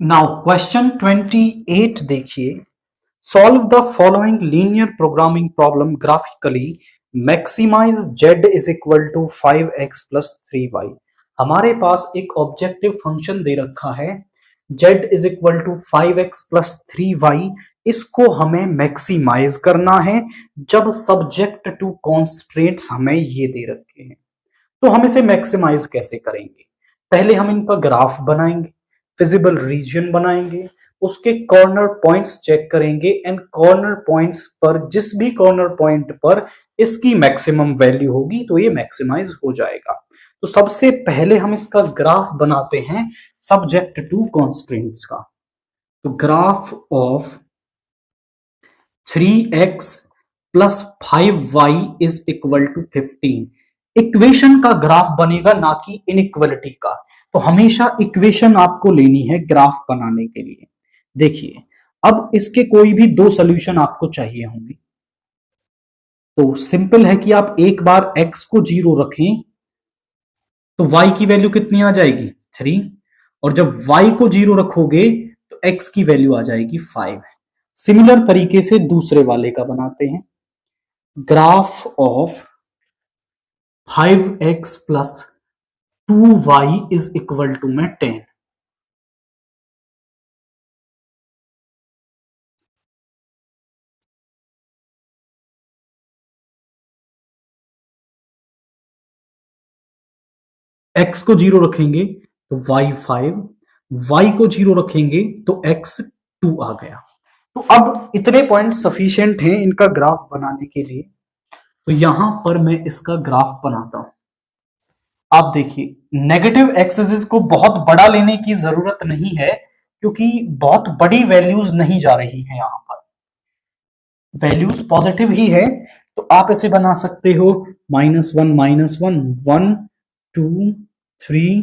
Now question 28 देखिए। Solve the following linear programming problem graphically. Maximize z is equal to 5x plus 3y। हमारे पास एक objective function दे रखा है z is equal to 5x plus 3y। इसको हमें maximise करना है जब सब्जेक्ट टू कॉन्स्ट्रेंट्स हमें ये दे रखे हैं। तो हम इसे मैक्सिमाइज कैसे करेंगे? पहले हम इनका ग्राफ बनाएंगे, फिजिबल रीजन बनाएंगे, उसके कॉर्नर पॉइंट्स चेक करेंगे एंड कॉर्नर पॉइंट्स पर जिस भी कॉर्नर पॉइंट पर इसकी मैक्सिमम वैल्यू होगी तो ये मैक्सिमाइज हो जाएगा। तो सबसे पहले हम इसका ग्राफ बनाते हैं सब्जेक्ट टू कॉन्स्ट्रेंट्स का। तो graph of 3x plus 5y is equal to 15। Equation का ग्राफ बनेगा, ना कि इनइक्वलिटी का। तो हमेशा इक्वेशन आपको लेनी है ग्राफ बनाने के लिए। देखिए, अब इसके कोई भी दो सॉल्यूशन आपको चाहिए होंगे। तो सिंपल है कि आप एक बार x को 0 रखें तो y की वैल्यू कितनी आ जाएगी 3, और जब y को 0 रखोगे तो x की वैल्यू आ जाएगी 5। सिमिलर तरीके से दूसरे वाले का बनाते हैं। Graph of 5x plus 2y is equal to में 10। x को 0 रखेंगे तो y 5, y को 0 रखेंगे तो x 2 आ गया। तो अब इतने पॉइंट सफिशिएंट हैं इनका ग्राफ बनाने के लिए। तो यहां पर मैं इसका ग्राफ बनाता हूं। आप देखिए, नेगेटिव एक्सिस को बहुत बड़ा लेने की जरूरत नहीं है क्योंकि बहुत बड़ी वैल्यूज नहीं जा रही है, यहां पर वैल्यूज पॉजिटिव ही है। तो आप इसे बना सकते हो -1 -1 1 2 3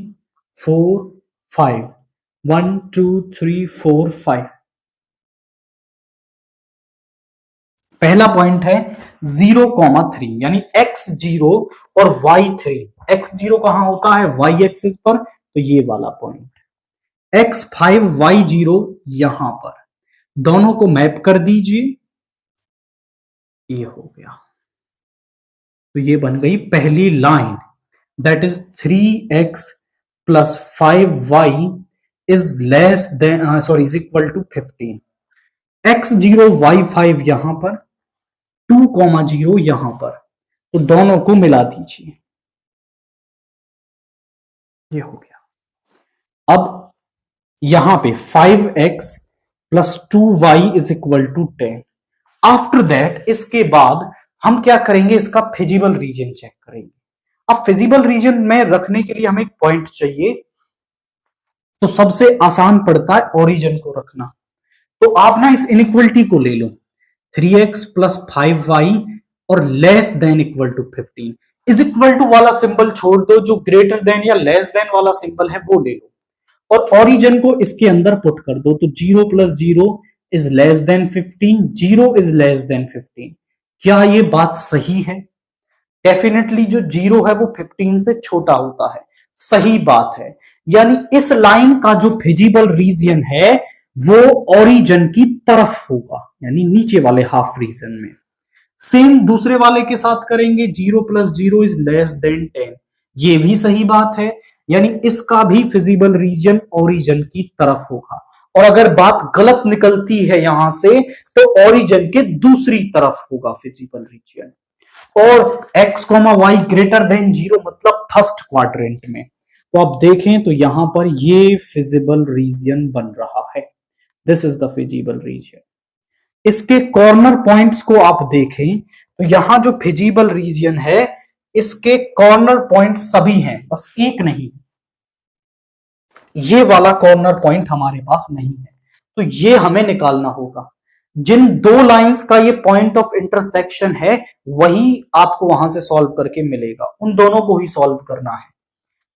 4 5 1 2 3 4 5। पहला पॉइंट है 0,3 यानी x0 और y3। x0 कहां होता है y एक्सिस पर, तो ये वाला पॉइंट। x5 y0 यहां पर, दोनों को मैप कर दीजिए, ये हो गया। तो ये बन गई पहली line, that is 3x plus 5y is less than sorry is equal to 15। x0 y5 यहां पर, 2,0 यहां पर, तो दोनों को मिला दीजिए, ये हो गया। अब यहां पे 5x plus 2y is equal to 10। After that, इसके बाद हम क्या करेंगे, इसका फिजिबल रीजन चेक करेंगे। अब फिजिबल रीजन में रखने के लिए हमें एक पॉइंट चाहिए, तो सबसे आसान पड़ता है ओरिजिन को रखना। तो आप ना इस इनइक्वलिटी को ले लो, 3x प्लस 5y और less than equal to 15। Is equal to वाला सिंबल छोड़ दो, जो ग्रेटर देन या लेस देन वाला सिंबल है वो ले लो, और ओरिजिन को इसके अंदर पुट कर दो। तो 0 plus 0 is less then 15, 0 is less then 15। क्या ये बात सही है? डेफिनेटली जो 0 है वो 15 से छोटा होता है, सही बात है। यानी इस लाइन का जो फिजिबल रीजन है वो ओरिजिन की तरफ होगा, यानी नीचे वाले हाफ रीजन में। सेम दूसरे वाले के साथ करेंगे, 0 प्लस 0 इज लेस देन 10, ये भी सही बात है, यानी इसका भी फिजिबल रीजन ओरिजिन की तरफ होगा। और अगर बात गलत निकलती है यहां से, तो ओरिजिन के दूसरी तरफ होगा फिजिबल रीजन। और x, y ग्रेटर देन 0 मतलब फर्स्ट क्वाड्रेंट में। तो आप देखें तो यहां पर ये फिजिबल रीजन बन रहा है, this is the feasible region. इसके कॉर्नर पॉइंट्स को आप देखें तो यहां जो फिजिबल रीजन है इसके कॉर्नर पॉइंट सभी हैं, बस एक नहीं, ये वाला कॉर्नर पॉइंट हमारे पास नहीं है। तो ये हमें निकालना होगा। जिन दो लाइंस का ये पॉइंट ऑफ इंटरसेक्शन है वही आपको वहां से सॉल्व करके मिलेगा, उन दोनों को ही सॉल्व करना है।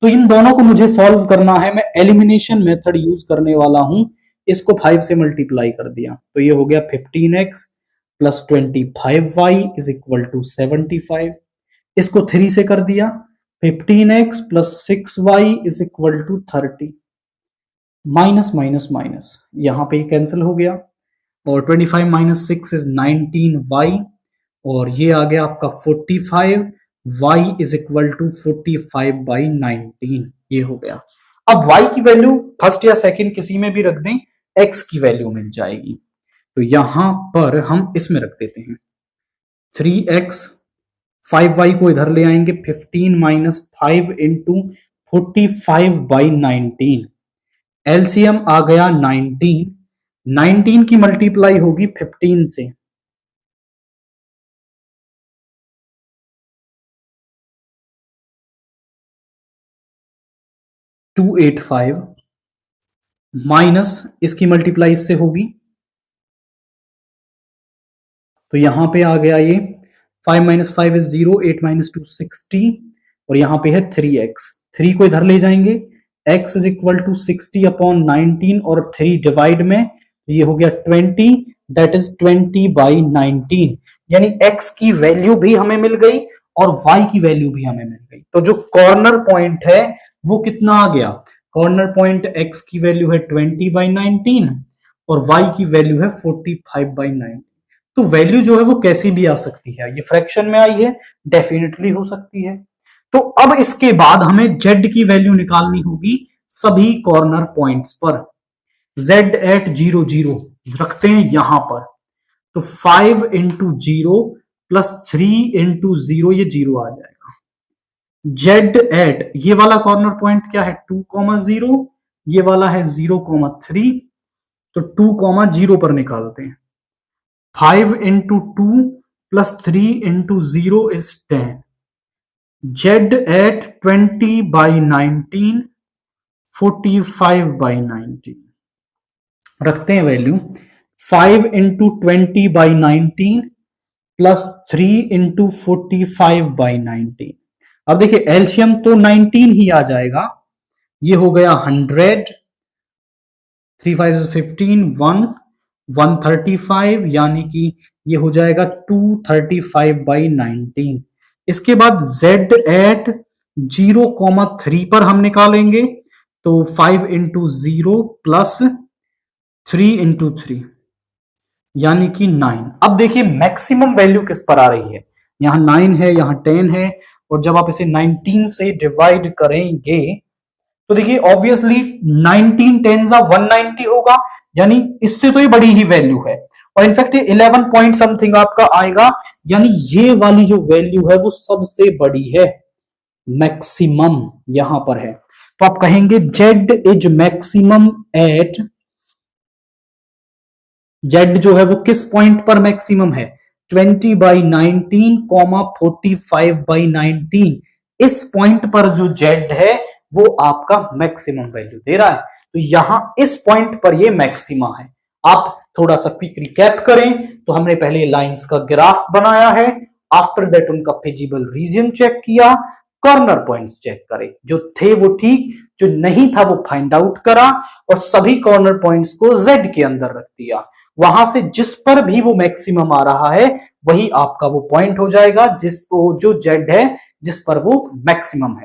तो इन दोनों को मुझे सॉल्व करना है, मैं एलिमिनेशन मेथड यूज करने वाला हूं। इसको 5 से मल्टीप्लाई कर दिया तो ये हो गया 15x plus 25y is equal to 75। इसको 3 से कर दिया, 15x plus 6y is equal to 30। Minus minus minus, यहां पे कैंसिल हो गया, और 25 माइनस 6 इज 19y, और ये आ गया आपका 45, y इज इक्वल टू 45/19, ये हो गया। अब y की वैल्यू फर्स्ट या सेकंड किसी में भी रख दें, x की वैल्यू मिल जाएगी। तो यहां पर हम इसमें रख देते हैं 3x, 5y को इधर ले आएंगे, 15 माइनस 5 इंटू 45/19, एलसीएम आ गया 19, 19 की मल्टीप्लाई होगी 15 से, 285, माइनस इसकी मल्टीप्लाई इससे होगी, तो यहां पे आ गया ये 5 माइनस 5 इज 0, 8 माइनस 2 60, और यहां पे है 3x, 3 को इधर ले जाएंगे, x इज इक्वल टू 60/19, और 3 डिवाइड में ये हो गया 20, दैट इज 20/19, यानी x की वैल्यू भी हमें मिल गई और y की वैल्यू भी हमें मिल गई। तो जो कॉर्नर पॉइंट है वो कितना आ गया, कॉर्नर पॉइंट x की वैल्यू है 20/19 और y की वैल्यू है 45/19। तो वैल्यू जो है वो कैसी भी आ सकती है, ये फ्रैक्शन में आई है, डेफिनेटली हो सकती है। तो अब इसके बाद हमें z की वैल्यू निकालनी होगी सभी कॉर्नर पॉइंट्स पर। z एट 0 0 रखते हैं यहां पर, तो 5 इंटू 0 प्लस 3 इंटू 0, ये 0 आ जाएगा। z एट ये वाला कॉर्नर पॉइंट क्या है 2,0, ये वाला है 0,3, तो 2,0 पर निकालते हैं, 5 into 2 plus 3 into 0 is 10, z at 20/19, 45/19 रखते हैं वैल्यू, 5 इंटू 20/19 प्लस 3 इंटू 45/19। अब देखिए एलसीएम तो 19 ही आ जाएगा, ये हो गया 100, 3 5 15, 135, यानी कि ये हो जाएगा 235/19। इसके बाद z एट 0,3 पर हम निकालेंगे, तो 5 इंटू 0 प्लस 3 इंटू 3, यानी कि 9। अब देखिए मैक्सिमम वैल्यू किस पर आ रही है, यहां 9 है, यहां 10 है, और जब आप इसे 19 से डिवाइड करेंगे तो देखिए ऑब्वियसली 19 10 190 होगा, यानी इससे तो ये बड़ी ही वैल्यू है, और इनफैक्ट ये 11 पॉइंट समथिंग आपका आएगा, यानी ये वाली जो वैल्यू है वो सबसे बड़ी है, मैक्सिमम यहां पर है। तो आप कहेंगे z is maximum at, z जो है वो किस पॉइंट पर मैक्सिमम है, 20/19, 45/19, इस पॉइंट पर जो z है वो आपका मैक्सिमम वैल्यू दे रहा है। तो यहां इस पॉइंट पर ये मैक्सिमा है। आप थोड़ा सा क्विक रिकैप करें तो हमने पहले लाइंस का ग्राफ बनाया है, आफ्टर दैट उनका फिजिबल रीजन चेक किया, कॉर्नर पॉइंट्स चेक करे, जो थे वो ठीक, जो नहीं था वो फाइंड आउट करा, और सभी कॉर्नर पॉइंट्स को z के अंदर रख दिया। वहां से जिस पर भी वो मैक्सिमम आ रहा है वही आपका वो पॉइंट हो जाएगा जिसको जो z है जिस पर वो मैक्सिमम है।